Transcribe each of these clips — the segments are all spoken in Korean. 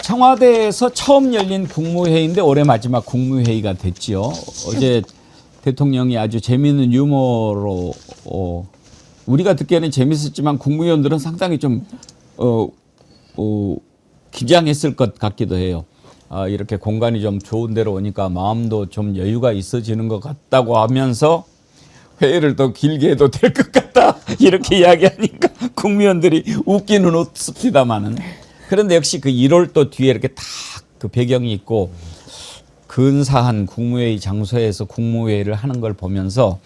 청와대에서 처음 열린 국무회의인데 올해 마지막 국무회의가 됐지요. 어제 대통령이 아주 재미있는 유머로 우리가 듣기에는 재밌었지만 국무위원들은 상당히 좀 긴장했을 것 같기도 해요. 이렇게 공간이 좀 좋은 데로 오니까 마음도 좀 여유가 있어지는 것 같다고 하면서 회의를 더 길게 해도 될 것 같다 이렇게 이야기하니까 국무위원들이 웃기는 웃습니다마는 그런데 역시 그 1월 또 뒤에 이렇게 딱 그 배경이 있고 근사한 국무회의 장소에서 국무회의를 하는 걸 보면서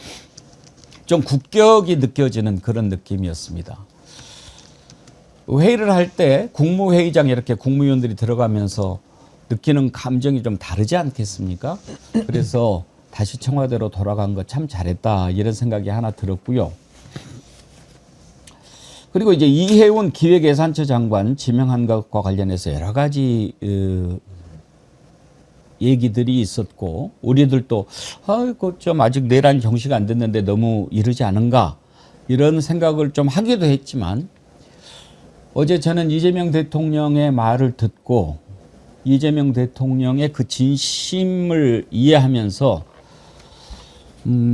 좀 국격이 느껴지는 그런 느낌이었습니다. 회의를 할 때 국무회의장에 이렇게 국무위원들이 들어가면서 느끼는 감정이 좀 다르지 않겠습니까? 그래서 다시 청와대로 돌아간 거 참 잘했다 이런 생각이 하나 들었고요. 그리고 이제 이해운 기획예산처 장관 지명한 것과 관련해서 여러 가지 얘기들이 있었고 우리들도 좀 아직 내란이 정시가 안 됐는데 너무 이르지 않은가 이런 생각을 좀 하기도 했지만 어제 저는 이재명 대통령의 말을 듣고 이재명 대통령의 그 진심을 이해하면서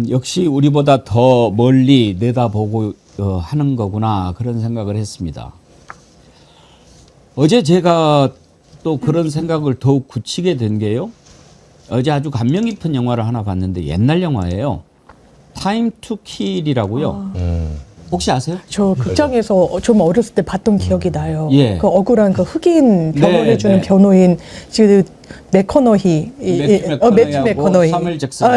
역시 우리보다 더 멀리 내다보고 하는 거구나 그런 생각을 했습니다. 어제 제가 또 그런 생각을 더욱 굳히게 된 게요. 어제 아주 감명 깊은 영화를 하나 봤는데 옛날 영화예요. 타임 투 킬이라고요. 혹시 아세요? 저 극장에서 좀 어렸을 때 봤던 기억이 나요. 예. 그 억울한 그 흑인 변호해주는 네. 변호인 지금 맥커너히, 매튜 맥커너히, 사무엘 잭슨.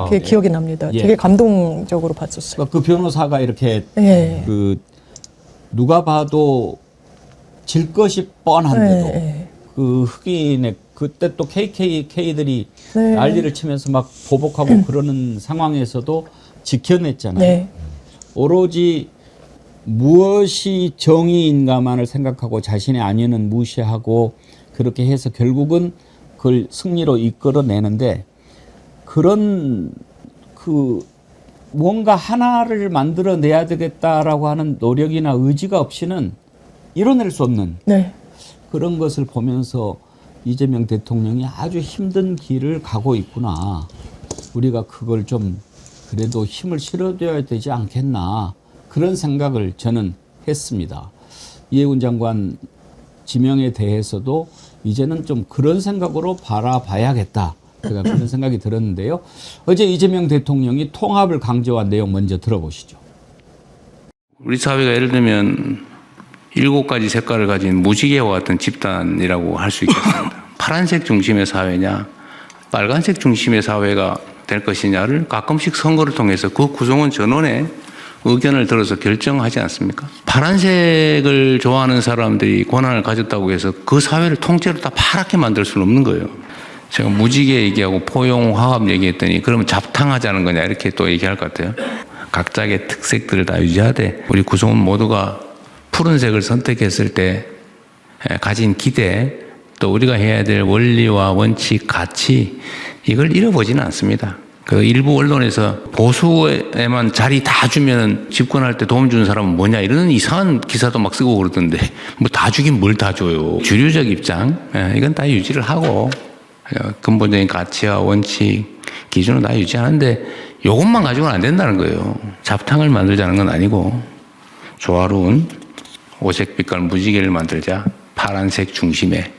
그 기억이 납니다. 예. 되게 감동적으로 봤었어요. 그 변호사가 이렇게 예. 그 누가 봐도 질 것이 뻔한데도 예. 그 흑인의 그때 또 KKK들이 네. 난리를 치면서 막 보복하고 그러는 상황에서도 지켜냈잖아요. 네. 오로지 무엇이 정의인가만을 생각하고 자신의 안위는 무시하고 그렇게 해서 결국은 그걸 승리로 이끌어내는데 그런 그 뭔가 하나를 만들어내야 되겠다라고 하는 노력이나 의지가 없이는 이뤄낼 수 없는 네. 그런 것을 보면서 이재명 대통령이 아주 힘든 길을 가고 있구나. 우리가 그걸 좀 그래도 힘을 실어줘야 되지 않겠나. 그런 생각을 저는 했습니다. 이해운 장관 지명에 대해서도 이제는 좀 그런 생각으로 바라봐야겠다. 제가 그런 생각이 들었는데요. 어제 이재명 대통령이 통합을 강조한 내용 먼저 들어보시죠. 우리 사회가 예를 들면 7가지 색깔을 가진 무지개와 같은 집단이라고 할 수 있겠습니다. 파란색 중심의 사회냐, 빨간색 중심의 사회가 될 것이냐를 가끔씩 선거를 통해서 그 구성원 전원의 의견을 들어서 결정하지 않습니까? 파란색을 좋아하는 사람들이 권한을 가졌다고 해서 그 사회를 통째로 다 파랗게 만들 수는 없는 거예요. 제가 무지개 얘기하고 포용, 화합 얘기했더니 그러면 잡탕하자는 거냐 이렇게 또 얘기할 것 같아요. 각자의 특색들을 다 유지하되 우리 구성원 모두가 푸른색을 선택했을 때 가진 기대 또 우리가 해야 될 원리와 원칙, 가치 이걸 잃어보지는 않습니다. 그 일부 언론에서 보수에만 자리 다 주면 집권할 때 도움 주는 사람은 뭐냐 이런 이상한 기사도 막 쓰고 그러던데 뭐 다 주긴 뭘 다 줘요. 주류적 입장 이건 다 유지를 하고 근본적인 가치와 원칙 기준을 다 유지하는데 이것만 가지고는 안 된다는 거예요. 잡탕을 만들자는 건 아니고 조화로운 오색빛깔 무지개를 만들자. 파란색 중심에.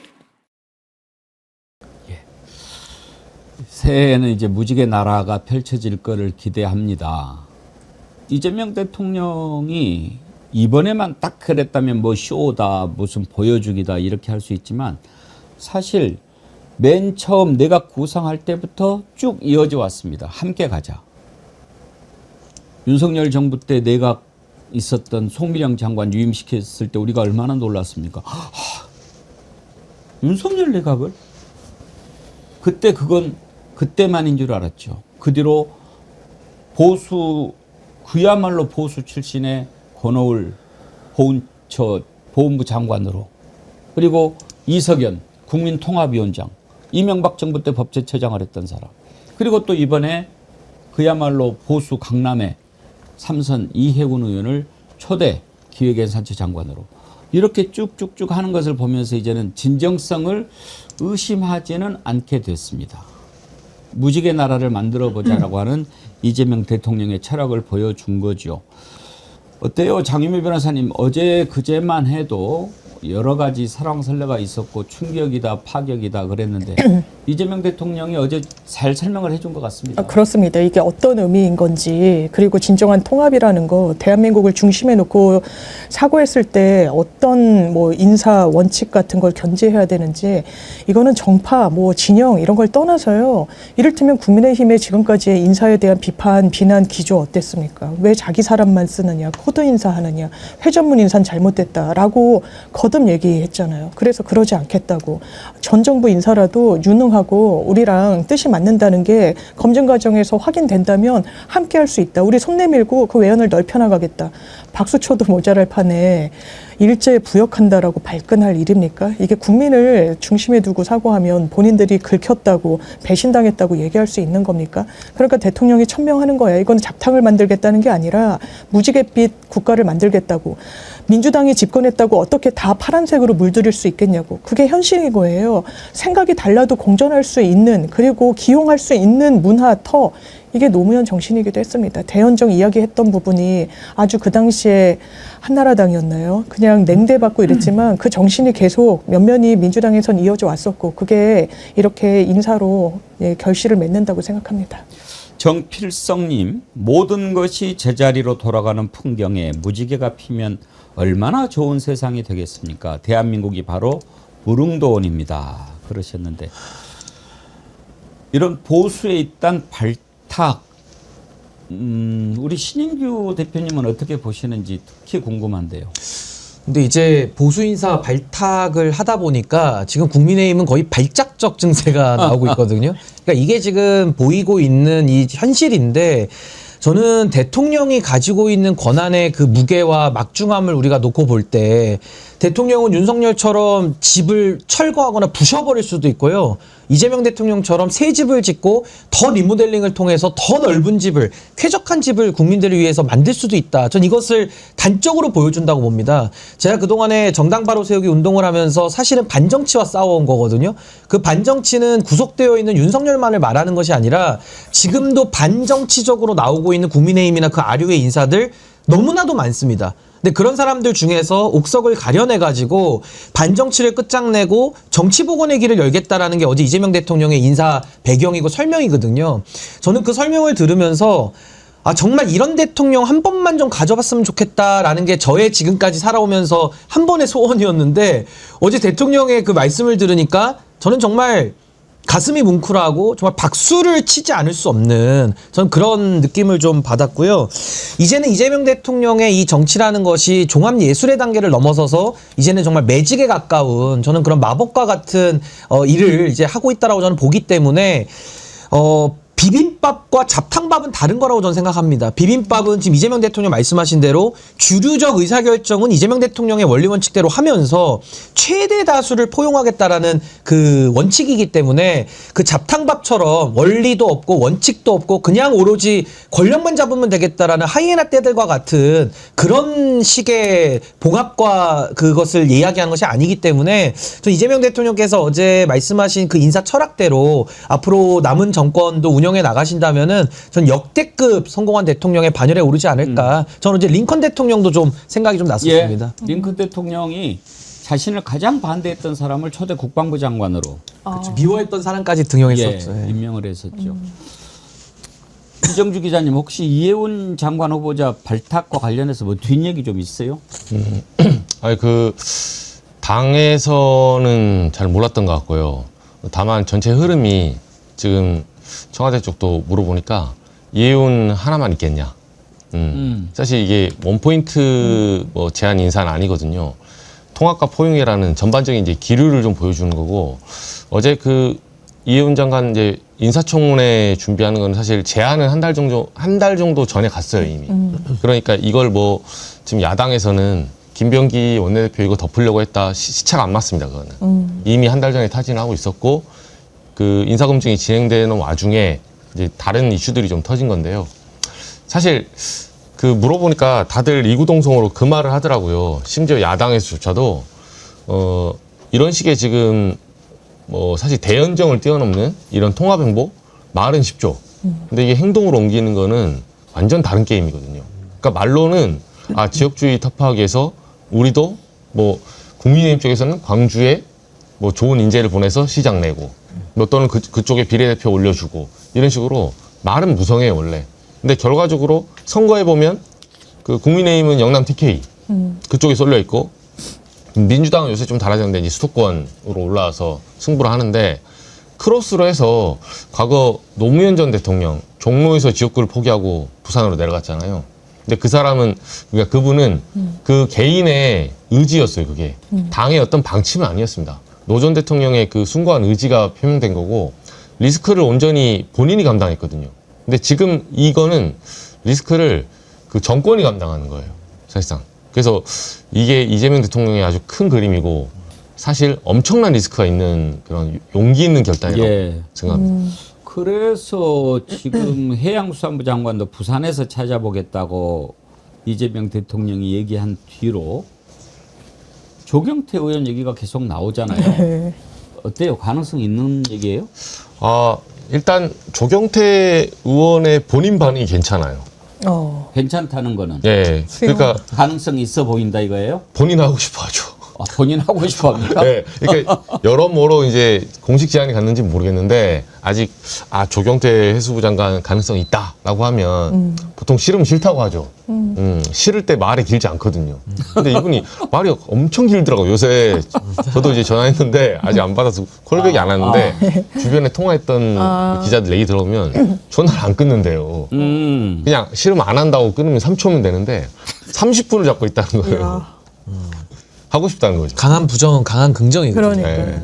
새해에는 이제 무지개 나라가 펼쳐질 거를 기대합니다. 이재명 대통령이 이번에만 딱 그랬다면 뭐 쇼다, 무슨 보여주기다 이렇게 할 수 있지만 사실 맨 처음 내각 구성할 때부터 쭉 이어져 왔습니다. 함께 가자. 윤석열 정부 때 내각 있었던 송미령 장관 유임시켰을 때 우리가 얼마나 놀랐습니까? 윤석열 내각을? 그때 그건 그때만인 줄 알았죠. 그 뒤로 보수 그야말로 보수 출신의 권오을 보훈부 장관으로 그리고 이석연 국민통합위원장 이명박 정부 때 법제처장을 했던 사람 그리고 또 이번에 그야말로 보수 강남의 삼선 이해운 의원을 초대 기획예산처 장관으로 이렇게 쭉쭉쭉 하는 것을 보면서 이제는 진정성을 의심하지는 않게 됐습니다. 무지개 나라를 만들어 보자라고 하는 이재명 대통령의 철학을 보여준 거죠. 어때요? 장유미 변호사님, 어제 그제만 해도 여러 가지 설왕설래가 있었고 충격이다 파격이다 그랬는데 이재명 대통령이 어제 잘 설명을 해준 것 같습니다. 그렇습니다. 이게 어떤 의미인 건지, 그리고 진정한 통합이라는 거, 대한민국을 중심에 놓고 사고했을 때 어떤 뭐 인사 원칙 같은 걸 견지해야 되는지, 이거는 정파, 뭐 진영 이런 걸 떠나서요. 이를테면 국민의힘의 지금까지의 인사에 대한 비판, 비난 기조 어땠습니까? 왜 자기 사람만 쓰느냐, 코드 인사하느냐, 회전문 인사는 잘못됐다라고 거듭 얘기했잖아요. 그래서 그러지 않겠다고. 전 정부 인사라도 유능하고 우리랑 뜻이 맞는다는 게 검증 과정에서 확인된다면 함께 할 수 있다. 우리 손 내밀고 그 외연을 넓혀나가겠다. 박수 쳐도 모자랄 판에 일제에 부역한다라고 발끈할 일입니까? 이게 국민을 중심에 두고 사고하면 본인들이 긁혔다고 배신당했다고 얘기할 수 있는 겁니까? 그러니까 대통령이 천명하는 거야. 이건 잡탕을 만들겠다는 게 아니라 무지갯빛 국가를 만들겠다고. 민주당이 집권했다고 어떻게 다 파란색으로 물들일 수 있겠냐고. 그게 현실인 거예요. 생각이 달라도 공존할 수 있는, 그리고 기용할 수 있는 문화터, 이게 노무현 정신이기도 했습니다. 대연정 이야기했던 부분이 아주 그 당시에 한나라당이었나요? 그냥 냉대받고 이랬지만 그 정신이 계속 면면이 민주당에선 이어져 왔었고, 그게 이렇게 인사로 결실을 맺는다고 생각합니다. 정필성님, 모든 것이 제자리로 돌아가는 풍경에 무지개가 피면 얼마나 좋은 세상이 되겠습니까? 대한민국이 바로 무릉도원입니다. 그러셨는데, 이런 보수에 있단 발탁, 우리 신인규 대표님은 어떻게 보시는지 특히 궁금한데요. 근데 이제 보수 인사 발탁을 하다 보니까 지금 국민의힘은 거의 발작적 증세가 나오고 있거든요. 그러니까 이게 지금 보이고 있는 이 현실인데, 저는 대통령이 가지고 있는 권한의 그 무게와 막중함을 우리가 놓고 볼 때, 대통령은 윤석열처럼 집을 철거하거나 부셔버릴 수도 있고요. 이재명 대통령처럼 새 집을 짓고 더 리모델링을 통해서 더 넓은 집을, 쾌적한 집을 국민들을 위해서 만들 수도 있다. 전 이것을 단적으로 보여준다고 봅니다. 제가 그동안에 정당 바로 세우기 운동을 하면서 사실은 반정치와 싸워온 거거든요. 그 반정치는 구속되어 있는 윤석열만을 말하는 것이 아니라 지금도 반정치적으로 나오고 있는 국민의힘이나 그 아류의 인사들 너무나도 많습니다. 근데 그런 사람들 중에서 옥석을 가려내가지고 반정치를 끝장내고 정치복원의 길을 열겠다라는 게 어제 이재명 대통령의 인사 배경이고 설명이거든요. 저는 그 설명을 들으면서 정말 이런 대통령 한 번만 좀 가져봤으면 좋겠다라는 게 저의 지금까지 살아오면서 한 번의 소원이었는데, 어제 대통령의 그 말씀을 들으니까 저는 정말 가슴이 뭉클하고 정말 박수를 치지 않을 수 없는, 저는 그런 느낌을 좀 받았고요. 이제는 이재명 대통령의 이 정치라는 것이 종합예술의 단계를 넘어서서 이제는 정말 매직에 가까운, 저는 그런 마법과 같은 일을 이제 하고 있다라고 저는 보기 때문에 비빔밥과 잡탕밥은 다른 거라고 저는 생각합니다. 비빔밥은 지금 이재명 대통령 말씀하신 대로 주류적 의사결정은 이재명 대통령의 원리 원칙대로 하면서 최대 다수를 포용하겠다라는 그 원칙이기 때문에, 그 잡탕밥처럼 원리도 없고 원칙도 없고 그냥 오로지 권력만 잡으면 되겠다라는 하이에나 떼들과 같은 그런 식의 봉합과 그것을 이야기하는 것이 아니기 때문에, 저 이재명 대통령께서 어제 말씀하신 그 인사 철학대로 앞으로 남은 정권도 운영해 나가신다면은 전 역대급 성공한 대통령의 반열에 오르지 않을까. 저는 이제 링컨 대통령도 좀 생각이 좀 났었습니다. 링컨 대통령이 자신을 가장 반대했던 사람을 초대 국방부 장관으로 그렇죠. 미워했던 사람까지 등용했었죠. 임명을 했었죠. 이정주 기자님, 혹시 이해운 장관 후보자 발탁과 관련해서 뭐 뒷얘기 좀 있어요? 아니 당에서는 잘 몰랐던 것 같고요. 다만 전체 흐름이 지금 청와대 쪽도 물어보니까 이해운 하나만 있겠냐. 사실 이게 원포인트 뭐 제한 인사는 아니거든요. 통합과 포용이라는 전반적인 이제 기류를 좀 보여주는 거고, 어제 그 이해운 장관 이제 인사청문회 준비하는 건 사실 제한은 한 달 정도 전에 갔어요, 이미. 그러니까 이걸 뭐 지금 야당에서는 김병기 원내대표 이거 덮으려고 했다, 시차가 안 맞습니다, 그거는. 이미 한 달 전에 타진하고 있었고, 그 인사검증이 진행되는 와중에 이제 다른 이슈들이 좀 터진 건데요. 사실 그 물어보니까 다들 이구동성으로 그 말을 하더라고요. 심지어 야당에서조차도 이런 식의 지금 뭐 사실 대연정을 뛰어넘는 이런 통합 행보 말은 쉽죠. 근데 이게 행동으로 옮기는 거는 완전 다른 게임이거든요. 그러니까 말로는 지역주의 타파하기 위해서 우리도 뭐 국민의힘 쪽에서는 광주에 뭐 좋은 인재를 보내서 시장 내고 뭐 또는 그쪽에 비례대표 올려주고 이런 식으로 말은 무성해요 원래. 근데 결과적으로 선거에 보면 그 국민의힘은 영남 TK 그쪽에 쏠려 있고 민주당은 요새 좀 달라졌는데 이제 수도권으로 올라와서 승부를 하는데 크로스로 해서 과거 노무현 전 대통령 종로에서 지역구를 포기하고 부산으로 내려갔잖아요. 근데 그 사람은 그러니까 그분은 그 개인의 의지였어요. 그게 당의 어떤 방침은 아니었습니다. 노 전 대통령의 그 숭고한 의지가 표명된 거고 리스크를 온전히 본인이 감당했거든요. 근데 지금 이거는 리스크를 그 정권이 감당하는 거예요. 사실상. 그래서 이게 이재명 대통령의 아주 큰 그림이고 사실 엄청난 리스크가 있는 그런 용기 있는 결단이라고 생각합니다. 그래서 지금 해양수산부 장관도 부산에서 찾아보겠다고 이재명 대통령이 얘기한 뒤로 조경태 의원 얘기가 계속 나오잖아요. 네. 어때요? 가능성 있는 얘기예요? 일단 조경태 의원의 본인 반응이 괜찮아요. 괜찮다는 거는 예. 그러니까 가능성이 있어 보인다 이거예요? 본인 하고 싶어 하죠. 본인 하고 싶어 합니까? 네. 그러니까 여러모로 이제 공식 제안이 갔는지 모르겠는데 아직 조경태 해수부 장관 가능성이 있다라고 하면 보통 싫으면 싫다고 하죠. 싫을 때 말이 길지 않거든요. 근데 이분이 말이 엄청 길더라고요. 요새 저도 이제 전화했는데 아직 안 받아서 콜백이 안 왔는데 주변에 통화했던 기자들 얘기 들어보면 전화를 안 끊는데요. 그냥 싫으면 안 한다고 끊으면 3초면 되는데 30분을 잡고 있다는 거예요. 하고 싶다는 거죠. 강한 부정, 강한 긍정이거든요. 그러니까.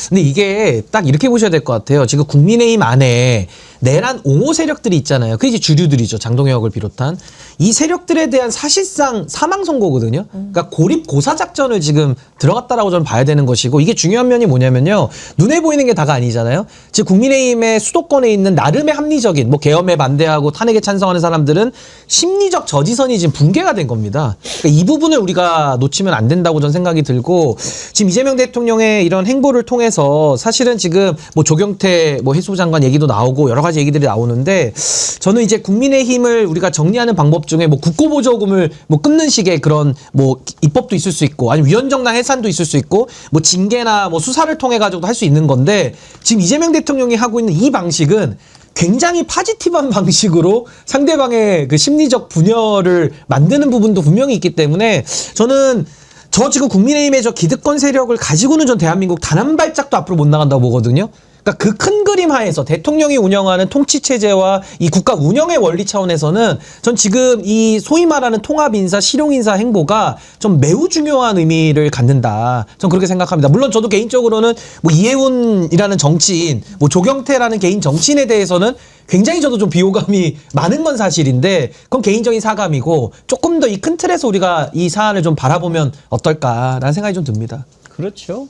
근데 이게 딱 이렇게 보셔야 될 것 같아요. 지금 국민의힘 안에 내란 옹호 세력들이 있잖아요. 그게 이제 주류들이죠. 장동혁을 비롯한. 이 세력들에 대한 사실상 사망 선고거든요. 그러니까 고립 고사 작전을 지금 들어갔다라고 저는 봐야 되는 것이고 이게 중요한 면이 뭐냐면요. 눈에 보이는 게 다가 아니잖아요. 즉 국민의힘의 수도권에 있는 나름의 합리적인 뭐 계엄에 반대하고 탄핵에 찬성하는 사람들은 심리적 저지선이 지금 붕괴가 된 겁니다. 그러니까 이 부분을 우리가 놓치면 안 된다고 저는 생각이 들고 지금 이재명 대통령의 이런 행보를 통해서 사실은 지금 뭐 조경태 뭐 해수부 장관 얘기도 나오고 여러 가지 얘기들이 나오는데 저는 이제 국민의힘을 우리가 정리하는 방법 중에 뭐 국고보조금을 뭐 끊는 식의 그런 뭐 입법도 있을 수 있고 아니면 위헌정당 해산도 있을 수 있고 뭐 징계나 뭐 수사를 통해 가지고도 할 수 있는 건데 지금 이재명 대통령이 하고 있는 이 방식은 굉장히 파지티브한 방식으로 상대방의 그 심리적 분열을 만드는 부분도 분명히 있기 때문에 저는 지금 국민의힘의 저 기득권 세력을 가지고는 전 대한민국 단 한 발짝도 앞으로 못 나간다고 보거든요. 그러니까 그 큰 그림 하에서 대통령이 운영하는 통치 체제와 이 국가 운영의 원리 차원에서는 전 지금 이 소위 말하는 통합 인사, 실용 인사 행보가 좀 매우 중요한 의미를 갖는다. 전 그렇게 생각합니다. 물론 저도 개인적으로는 뭐 이해운이라는 정치인, 뭐 조경태라는 개인 정치인에 대해서는 굉장히 저도 좀 비호감이 많은 건 사실인데 그건 개인적인 사감이고 조금 더 이 큰 틀에서 우리가 이 사안을 좀 바라보면 어떨까라는 생각이 좀 듭니다. 그렇죠.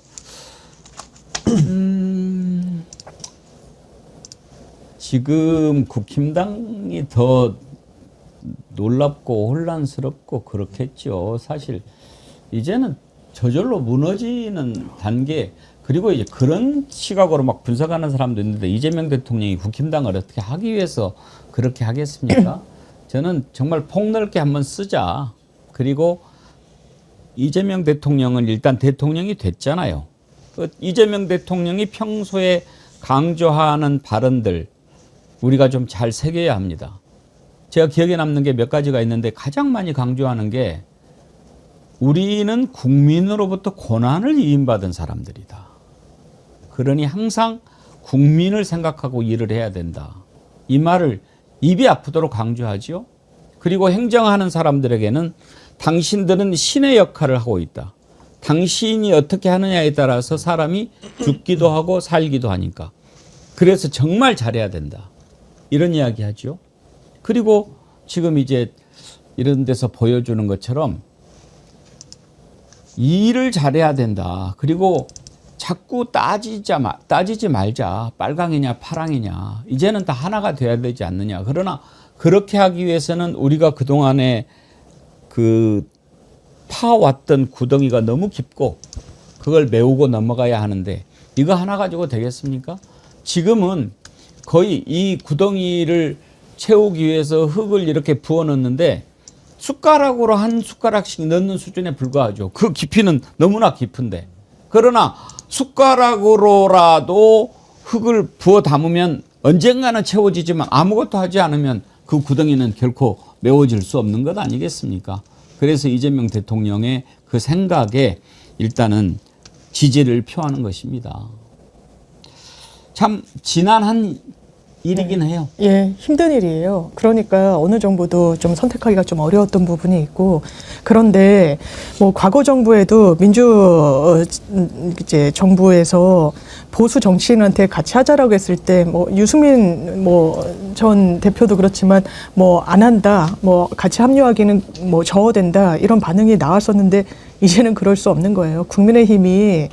지금 국힘당이 더 놀랍고 혼란스럽고 그렇겠죠. 사실 이제는 저절로 무너지는 단계 그리고 이제 그런 시각으로 막 분석하는 사람도 있는데 이재명 대통령이 국힘당을 어떻게 하기 위해서 그렇게 하겠습니까? 저는 정말 폭넓게 한번 쓰자. 그리고 이재명 대통령은 일단 대통령이 됐잖아요. 이재명 대통령이 평소에 강조하는 발언들 우리가 좀 잘 새겨야 합니다. 제가 기억에 남는 게 몇 가지가 있는데 가장 많이 강조하는 게 우리는 국민으로부터 고난을 위임받은 사람들이다. 그러니 항상 국민을 생각하고 일을 해야 된다. 이 말을 입이 아프도록 강조하죠. 그리고 행정하는 사람들에게는 당신들은 신의 역할을 하고 있다. 당신이 어떻게 하느냐에 따라서 사람이 죽기도 하고 살기도 하니까. 그래서 정말 잘해야 된다. 이런 이야기 하죠. 그리고 지금 이제 이런 데서 보여주는 것처럼 일을 잘해야 된다. 그리고 자꾸 따지지 말자. 빨강이냐 파랑이냐. 이제는 다 하나가 돼야 되지 않느냐. 그러나 그렇게 하기 위해서는 우리가 그동안에 그 파왔던 구덩이가 너무 깊고 그걸 메우고 넘어가야 하는데 이거 하나 가지고 되겠습니까? 지금은 거의 이 구덩이를 채우기 위해서 흙을 이렇게 부어 넣는데 숟가락으로 한 숟가락씩 넣는 수준에 불과하죠. 그 깊이는 너무나 깊은데. 그러나 숟가락으로라도 흙을 부어 담으면 언젠가는 채워지지만 아무것도 하지 않으면 그 구덩이는 결코 메워질 수 없는 것 아니겠습니까? 그래서 이재명 대통령의 그 생각에 일단은 지지를 표하는 것입니다. 참 지난한 일이긴 해요. 예, 힘든 일이에요. 그러니까 어느 정부도 좀 선택하기가 좀 어려웠던 부분이 있고, 그런데 뭐 과거 정부에도 이제 정부에서 보수 정치인한테 같이 하자라고 했을 때 뭐 유승민 뭐 전 대표도 그렇지만 뭐 안 한다, 뭐 같이 합류하기는 뭐 저어된다 이런 반응이 나왔었는데 이제는 그럴 수 없는 거예요. 국민의힘이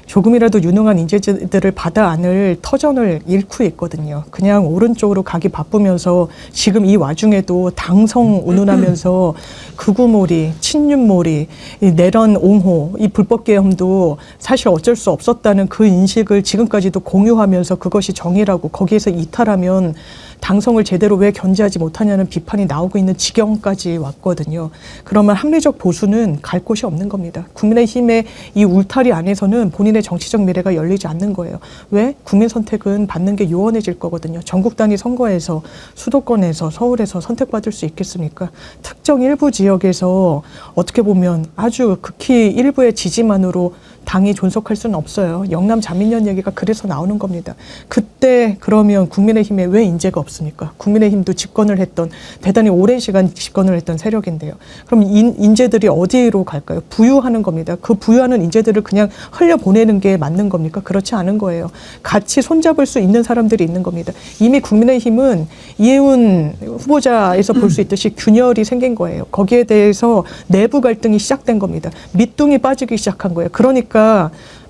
조금이라도 유능한 인재들을 받아 안을 터전을 잃고 있거든요. 그냥 오른쪽으로 가기 바쁘면서 지금 이 와중에도 당성 운운하면서 극우몰이, 친윤몰이, 이 내란 옹호, 이 불법 계엄도 사실 어쩔 수 없었다는 그 인식을 지금까지도 공유하면서 그것이 정의라고 거기에서 이탈하면 당성을 제대로 왜 견제하지 못하냐는 비판이 나오고 있는 지경까지 왔거든요. 그러면 합리적 보수는 갈 곳이 없는 겁니다. 국민의힘의 이 울타리 안에서는 본인의 정치적 미래가 열리지 않는 거예요. 왜? 국민 선택은 받는 게 요원해질 거거든요. 전국 단위 선거에서 수도권에서 서울에서 선택받을 수 있겠습니까? 특정 일부 지역에서 어떻게 보면 아주 극히 일부의 지지만으로 당이 존속할 수는 없어요. 영남 자민련 얘기가 그래서 나오는 겁니다. 그때 그러면 국민의힘에 왜 인재가 없습니까? 국민의힘도 집권을 했던 대단히 오랜 시간 집권을 했던 세력인데요. 그럼 인재들이 어디로 갈까요? 부유하는 겁니다. 그 부유하는 인재들을 그냥 흘려보내는 게 맞는 겁니까? 그렇지 않은 거예요. 같이 손잡을 수 있는 사람들이 있는 겁니다. 이미 국민의힘은 이해운 후보자에서 볼 수 있듯이 균열이 생긴 거예요. 거기에 대해서 내부 갈등이 시작된 겁니다. 밑둥이 빠지기 시작한 거예요. 그러니까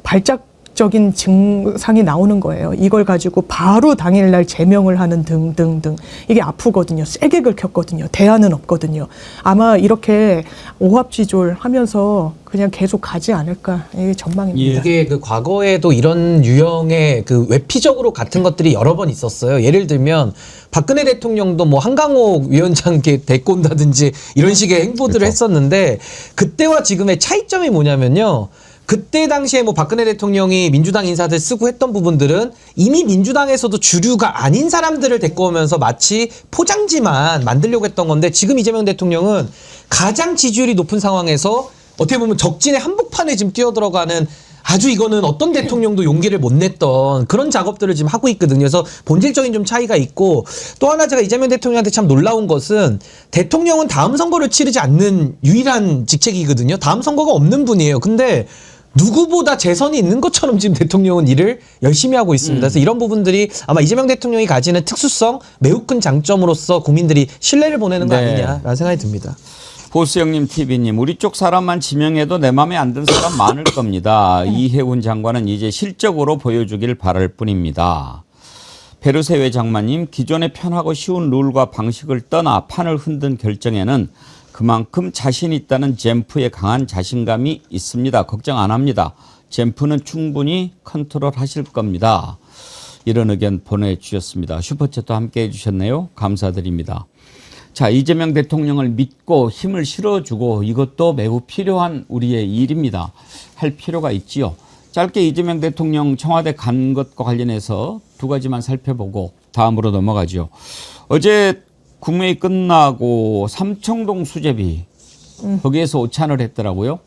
발작적인 증상이 나오는 거예요. 이걸 가지고 바로 당일날 제명을 하는 등등등. 이게 아프거든요. 세게 긁혔거든요. 대안은 없거든요. 아마 이렇게 오합지졸하면서 그냥 계속 가지 않을까. 이게 전망입니다. 이게 그 과거에도 이런 유형의 그 외피적으로 같은 것들이 여러 번 있었어요. 예를 들면 박근혜 대통령도 뭐 한강호 위원장 이렇게 데리고 온다든지 이런 식의 행보들을 했었는데 그때와 지금의 차이점이 뭐냐면요. 그때 당시에 뭐 박근혜 대통령이 민주당 인사들 쓰고 했던 부분들은 이미 민주당에서도 주류가 아닌 사람들을 데리고 오면서 마치 포장지만 만들려고 했던 건데 지금 이재명 대통령은 가장 지지율이 높은 상황에서 어떻게 보면 적진의 한복판에 지금 뛰어들어가는 아주 이거는 어떤 대통령도 용기를 못 냈던 그런 작업들을 지금 하고 있거든요. 그래서 본질적인 좀 차이가 있고 또 하나 제가 이재명 대통령한테 참 놀라운 것은 대통령은 다음 선거를 치르지 않는 유일한 직책이거든요. 다음 선거가 없는 분이에요. 근데 누구보다 재선이 있는 것처럼 지금 대통령은 일을 열심히 하고 있습니다. 그래서 이런 부분들이 아마 이재명 대통령이 가지는 특수성 매우 큰 장점으로서 국민들이 신뢰를 보내는 거 아니냐라는 생각이 듭니다. 보수형님 TV님 우리 쪽 사람만 지명해도 내 마음에 안 드는 사람 많을 겁니다. 이해운 장관은 이제 실적으로 보여주길 바랄 뿐입니다. 베르세외 장마님 기존의 편하고 쉬운 룰과 방식을 떠나 판을 흔든 결정에는 그만큼 자신 있다는 젠프의 강한 자신감이 있습니다. 걱정 안 합니다. 젠프는 충분히 컨트롤하실 겁니다. 이런 의견 보내주셨습니다. 슈퍼챗도 함께 해주셨네요. 감사드립니다. 자, 이재명 대통령을 믿고 힘을 실어주고 이것도 매우 필요한 우리의 일입니다. 할 필요가 있지요. 짧게 이재명 대통령 청와대 간 것과 관련해서 두 가지만 살펴보고 다음으로 넘어가죠. 어제 국회의 끝나고 삼청동 수제비 거기에서 오찬을 했더라고요.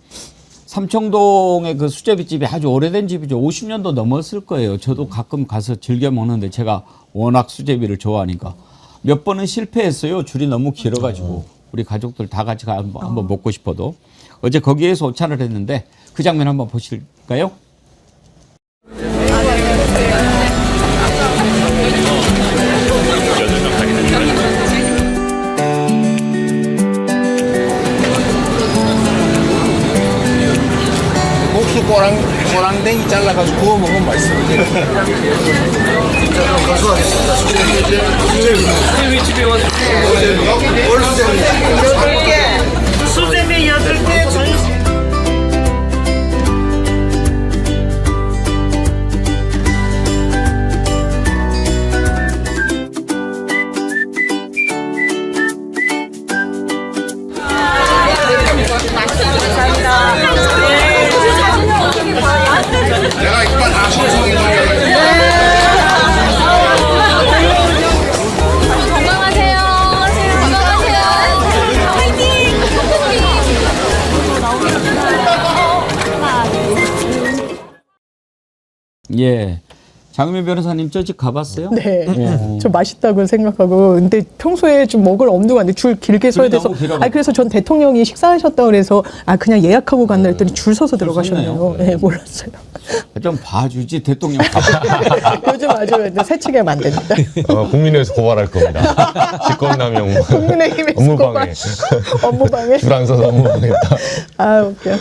삼청동의 그 수제비 집이 아주 오래된 집이죠. 50년도 넘었을 거예요. 저도 가끔 가서 즐겨 먹는데 제가 워낙 수제비를 좋아하니까 몇 번은 실패했어요. 줄이 너무 길어가지고 우리 가족들 다 같이 한번 먹고 싶어도 어제 거기에서 오찬을 했는데 그 장면 한번 보실까요? 국수 꼬랑댕이 잘라가지고 구워 먹으면 맛있어요. 고소하겠습니다. 집에 와서 수제비 8개 전시. 내가 이빨 다 청소해 건강하세요. 건강하세요. 화이팅! 예. 장미 변호사님 저 집 가봤어요? 네. 어. 좀 맛있다고 생각하고 근데 평소에 좀 먹을 엄두가 안 돼. 줄 길게 서야 줄이 돼서. 너무 길어가지고. 그래서 전 대통령이 식사하셨다 그래서 그냥 예약하고 갔나 했더니 줄 서서 들어가셨네요. 서네요. 네, 몰랐어요. 좀 봐주지 대통령. 요즘 아주 새치게 만듭니다. 국민의힘에서 고발할 겁니다. 직권남용. 국민의힘에서 업무방해. 업무방해. 줄 안 서서 업무방해했다. 웃겨.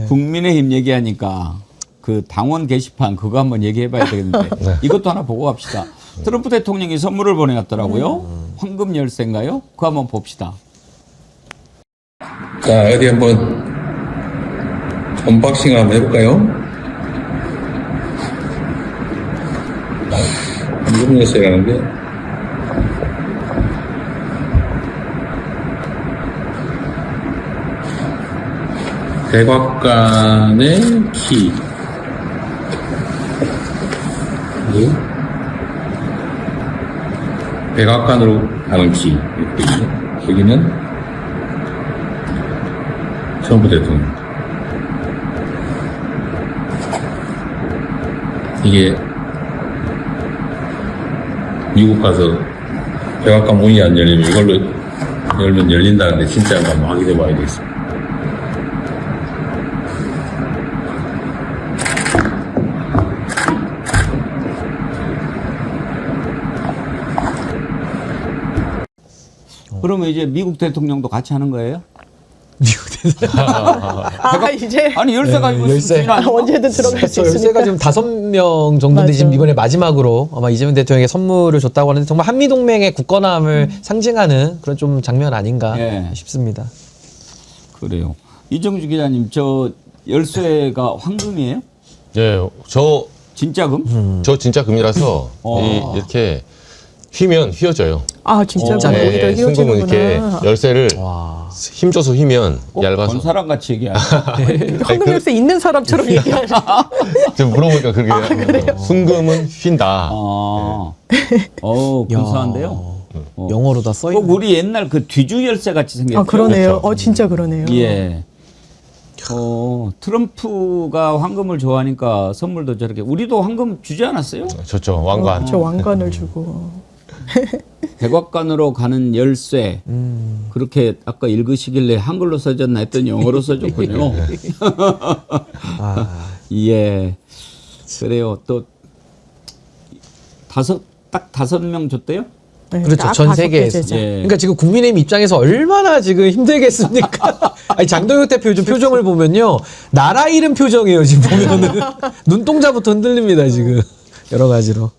국민의힘 얘기하니까 그 당원 게시판 그거 한번 얘기해봐야 되겠는데 이것도 하나 보고 갑시다. 트럼프 대통령이 선물을 보내왔더라고요. 황금 열쇠인가요? 그거 한번 봅시다. 자, 어디 한번 언박싱 한번 해볼까요? 황금 열쇠라는데 백악관의 키 그리고 백악관으로 가는 키 이렇게 있죠. 여기는 트럼프 대통령. 이게 미국 가서 백악관 문이 안 열리면 이걸로 열면 열린다는데 진짜인가 한번 확인해 봐야 되겠습니다. 그러면 이제 미국 대통령도 같이 하는 거예요? 이제 아니 열쇠 가지고 열쇠. 있으면 언제든 들어갈 수 열쇠가 있으니까. 지금 5명 정도인데 맞아. 지금 이번에 마지막으로 아마 이재명 대통령에게 선물을 줬다고 하는데 정말 한미동맹의 굳건함을 상징하는 그런 좀 장면 아닌가 예. 싶습니다. 그래요. 이정주 기자님 저 열쇠가 황금이에요? 예, 저 진짜 금? 진짜 금이라서 이렇게 휘면 휘어져요. 진짜 네, 오히려 순금은 이렇게 휘어지는구나. 열쇠를 힘줘서 휘면 얇아서. 건사람 같이 얘기하네. 황금 열쇠 있는 사람처럼 얘기하는. 지금 물어보니까 그렇게 순금은 휜다. 근사한데요. 영어로 다 써 있는. 꼭 우리 옛날 그 뒤주 열쇠 같이 생겼죠. 그러네요. 진짜 그러네요. 예. 트럼프가 황금을 좋아하니까 선물도 저렇게 우리도 황금 주지 않았어요? 좋죠, 왕관. 저 왕관을 주고. 백악관으로 가는 열쇠. 그렇게 아까 읽으시길래 한글로 써졌나 했더니 영어로 써졌군요. 예. 그래요. 또 딱 5명 줬대요? 네, 그렇죠. 딱 전 다섯 세계에서. 개 제자. 예. 그러니까 지금 국민의힘 입장에서 얼마나 지금 힘들겠습니까? 아니, 장동혁 대표 요즘 표정을 보면요. 나라 잃은 표정이에요, 지금 보면은. 눈동자부터 흔들립니다, 지금. 여러 가지로.